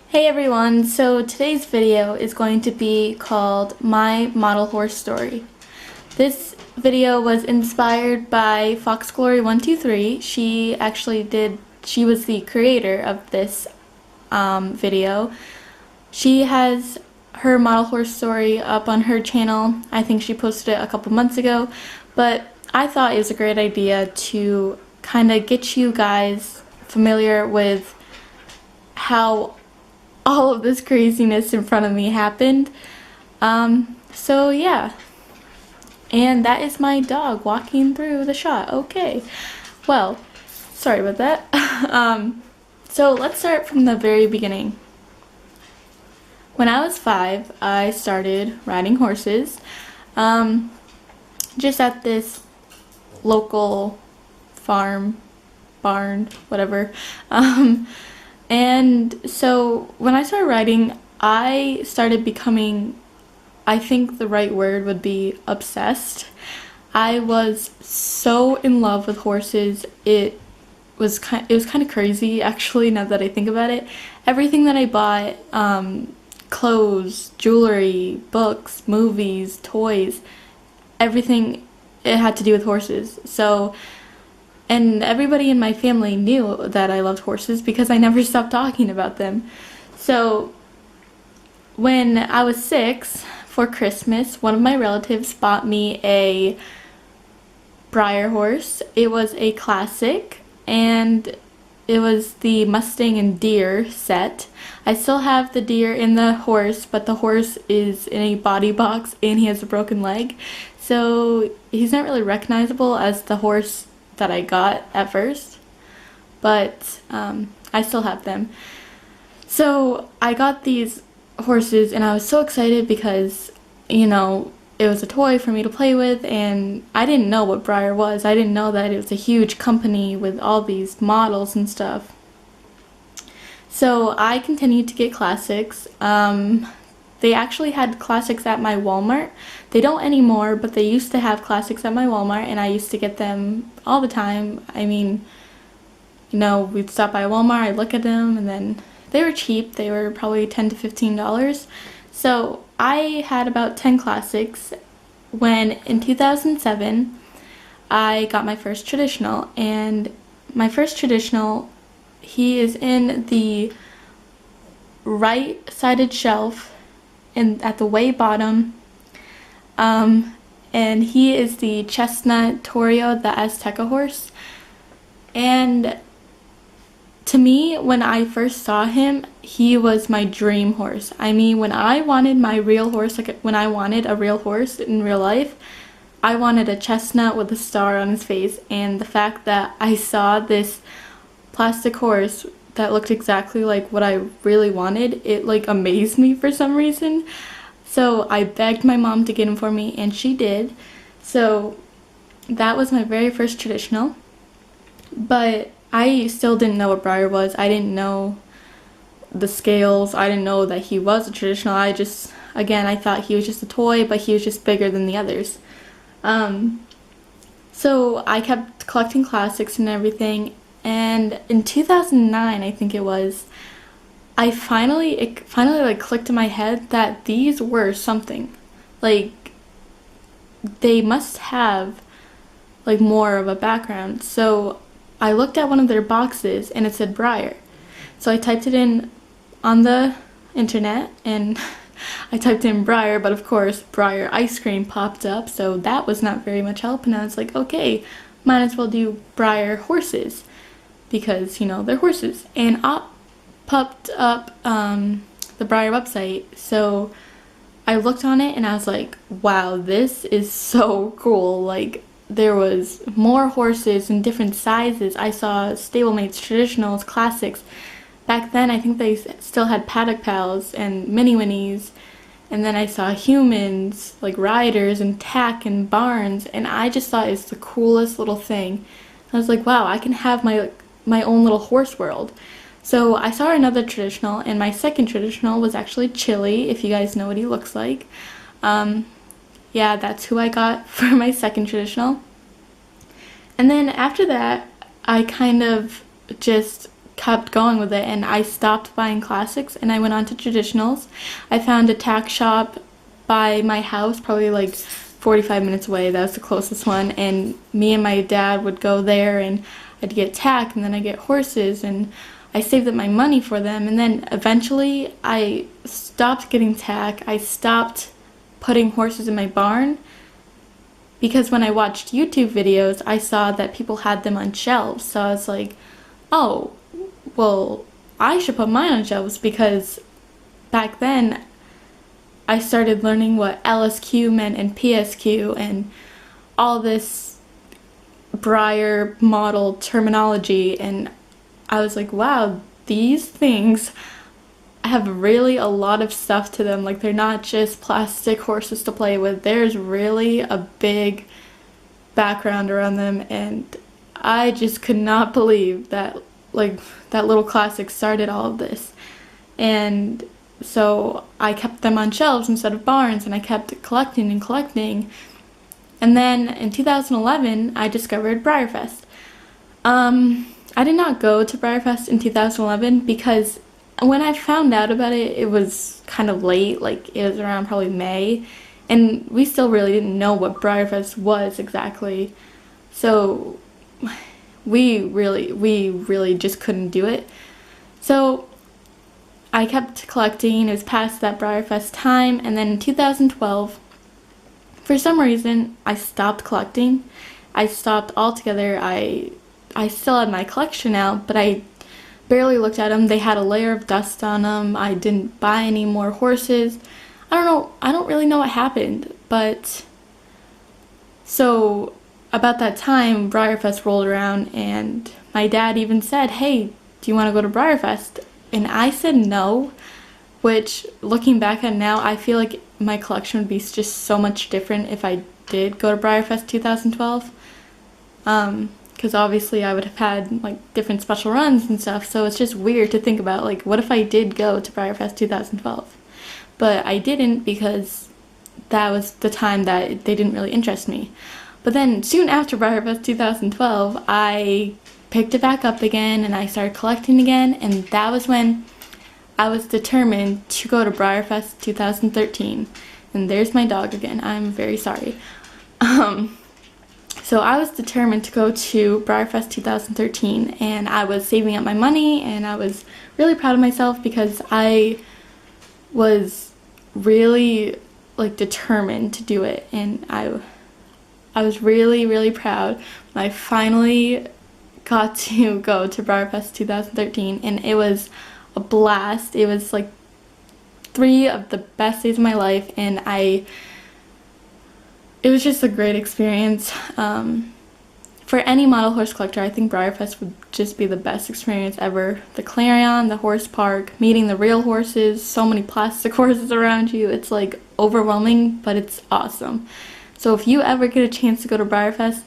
Hey everyone, so today's video is going to be called My Model Horse Story. This video was inspired by foxglory123. She was the creator of this video. She has her model horse story up on her channel. I think she posted it a couple months ago, but I thought it was a great idea to kind of get you guys familiar with how all of this craziness in front of me happened. So yeah. And that is my dog walking through the shot. Okay. Well, sorry about that. So let's start from the very beginning. When I was 5, I started riding horses. Just at this local farm, barn, whatever. And so when I started riding, I started becoming, I think the right word would be obsessed. I was so in love with horses. It was kind of crazy actually, now that I think about it. Everything that I bought, clothes, jewelry, books, movies, toys, everything, it had to do with horses. And everybody in my family knew that I loved horses because I never stopped talking about them. So when I was 6, for Christmas, one of my relatives bought me a Breyer horse. It was a classic, and it was the Mustang and Deer set. I still have the deer in the horse, but the horse is in a body box and he has a broken leg. So he's not really recognizable as the horse that I got at first, but I still have them. So I got these horses and I was so excited because, you know, it was a toy for me to play with, and I didn't know what Breyer was. I didn't know that it was a huge company with all these models and stuff. So I continued to get classics. They actually had classics at my Walmart. They don't anymore, but they used to have classics at my Walmart, and I used to get them all the time. I mean, you know, we'd stop by Walmart, I'd look at them, and then they were cheap. They were probably $10 to $15. So I had about 10 classics when in 2007 I got my first traditional, and my first traditional, he is in the right-sided shelf at the way bottom, and he is the Chestnut Torio, the Azteca horse. And to me, when I first saw him, he was my dream horse. I mean, when I wanted my real horse, like when I wanted a real horse in real life, I wanted a chestnut with a star on his face, and the fact that I saw this plastic horse that looked exactly like what I really wanted, it like amazed me for some reason. So I begged my mom to get him for me, and she did. So that was my very first traditional. But I still didn't know what Breyer was. I didn't know the scales. I didn't know that he was a traditional. I thought he was just a toy, but he was just bigger than the others. So I kept collecting classics and everything. And in 2009, I think it was, it finally like clicked in my head that these were something. Like, they must have like more of a background. So I looked at one of their boxes and it said Breyer. So I typed it in on the internet and I typed in Breyer, but of course Breyer ice cream popped up, so that was not very much help. And I was like, okay, might as well do Breyer horses, because, you know, they're horses. And up popped up the Breyer website. So I looked on it and I was like, wow, this is so cool. Like, there was more horses in different sizes. I saw stablemates, traditionals, classics. Back then, I think they still had paddock pals and mini winnies. And then I saw humans, like riders and tack and barns. And I just thought it's the coolest little thing. I was like, wow, I can have my own little horse world. So I saw another traditional, and my second traditional was actually Chili, if you guys know what he looks like. Yeah, that's who I got for my second traditional. And then after that, I kind of just kept going with it, and I stopped buying classics and I went on to traditionals. I found a tack shop by my house, probably like 45 minutes away. That was the closest one, and me and my dad would go there, and I'd get tack, and then I'd get horses, and I saved up my money for them. And then eventually I stopped getting tack. I stopped putting horses in my barn because when I watched YouTube videos, I saw that people had them on shelves. So I was like, oh, well, I should put mine on shelves, because back then I started learning what LSQ meant and PSQ and all this Breyer model terminology, and I was like, wow, these things have really a lot of stuff to them. Like, they're not just plastic horses to play with. There's really a big background around them, and I just could not believe that, like, that little classic started all of this. And so I kept them on shelves instead of barns, and I kept collecting and collecting. And then in 2011, I discovered Breyerfest. I did not go to Breyerfest in 2011 because when I found out about it, it was kind of late. Like, it was around probably May, and we still really didn't know what Breyerfest was exactly. So we really just couldn't do it. So I kept collecting. It was past that Breyerfest time, and then in 2012, for some reason, I stopped collecting. I stopped altogether. I still had my collection out, but I barely looked at them. They had a layer of dust on them. I didn't buy any more horses. I don't know. I don't really know what happened, but so about that time, Breyerfest rolled around, and my dad even said, hey, do you want to go to Breyerfest? And I said no, which, looking back at it now, I feel like my collection would be just so much different if I did go to Breyerfest 2012. Because obviously I would have had like different special runs and stuff, so it's just weird to think about, like, what if I did go to Breyerfest 2012? But I didn't, because that was the time that they didn't really interest me. But then soon after Breyerfest 2012, I picked it back up again and I started collecting again, and that was when I was determined to go to Breyerfest 2013. And there's my dog again. I'm very sorry. So I was determined to go to Breyerfest 2013, and I was saving up my money, and I was really proud of myself because I was really, like, determined to do it, and I was really proud when I finally got to go to Breyerfest 2013, and it was a blast. It was like 3 of the best days of my life, and it was just a great experience. For any model horse collector, I think Breyerfest would just be the best experience ever. The Clarion, the horse park, meeting the real horses, so many plastic horses around you. It's like overwhelming, but it's awesome. So if you ever get a chance to go to Breyerfest,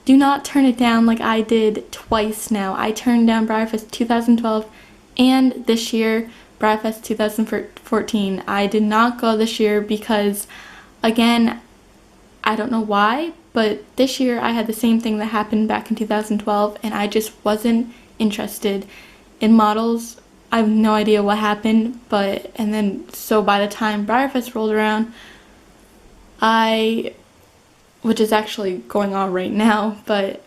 do not turn it down like I did twice now. I turned down Breyerfest 2012 and this year, Breyerfest 2014. I did not go this year because, again, I don't know why, but this year I had the same thing that happened back in 2012, and I just wasn't interested in models. I have no idea what happened, so by the time Breyerfest rolled around, which is actually going on right now, but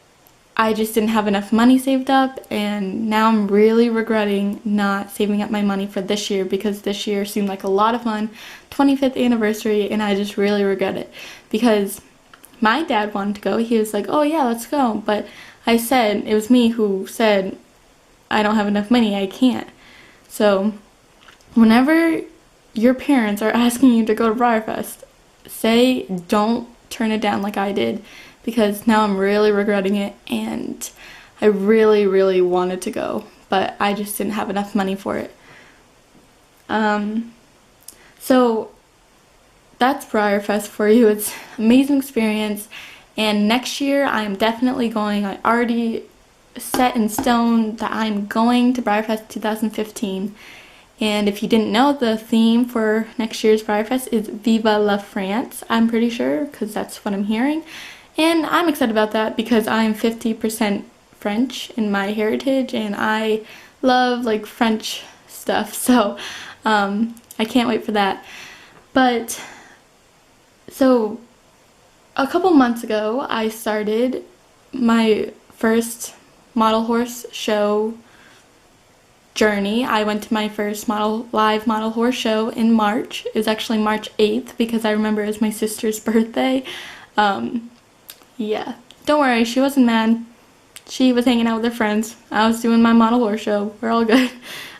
I just didn't have enough money saved up, and now I'm really regretting not saving up my money for this year, because this year seemed like a lot of fun, 25th anniversary, and I just really regret it, because my dad wanted to go. He was like, oh yeah, let's go, but it was me who said, I don't have enough money, I can't. So whenever your parents are asking you to go to Breyerfest, say don't turn it down like I did, because now I'm really regretting it, and I really wanted to go, but I just didn't have enough money for it. So that's Breyerfest for you. It's an amazing experience, and next year I am definitely going. I already set in stone that I'm going to Breyerfest 2015. And if you didn't know, the theme for next year's Breyerfest is Viva la France, I'm pretty sure, because that's what I'm hearing. And I'm excited about that because I'm 50% French in my heritage, and I love like French stuff, so I can't wait for that. But so a couple months ago, I started my first model horse show journey. I went to my first live model horse show in March. It was actually March 8th because I remember it was my sister's birthday. Yeah, don't worry, she wasn't mad. She was hanging out with her friends. I was doing my model horse show. We're all good.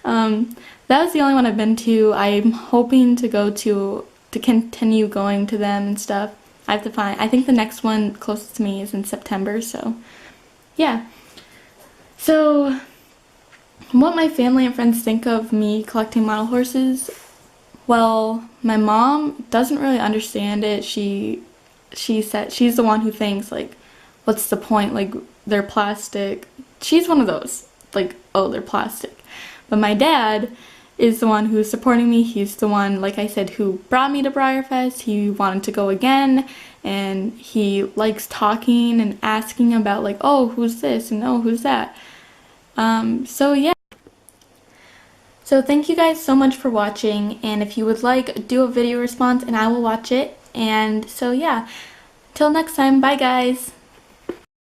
That was the only one I've been to. I'm hoping to go to continue going to them and stuff. I have to find, I think the next one closest to me is in September, so yeah. So what my family and friends think of me collecting model horses, well, my mom doesn't really understand it. She said she's the one who thinks like, what's the point, like they're plastic. She's one of those, like, oh, they're plastic. But my dad is the one who's supporting me. He's the one, like I said, who brought me to Briarfest. He wanted to go again, and he likes talking and asking about like, oh, who's this and oh, who's that. So yeah. So thank you guys so much for watching, and if you would like, do a video response and I will watch it. And so yeah, till next time, bye guys.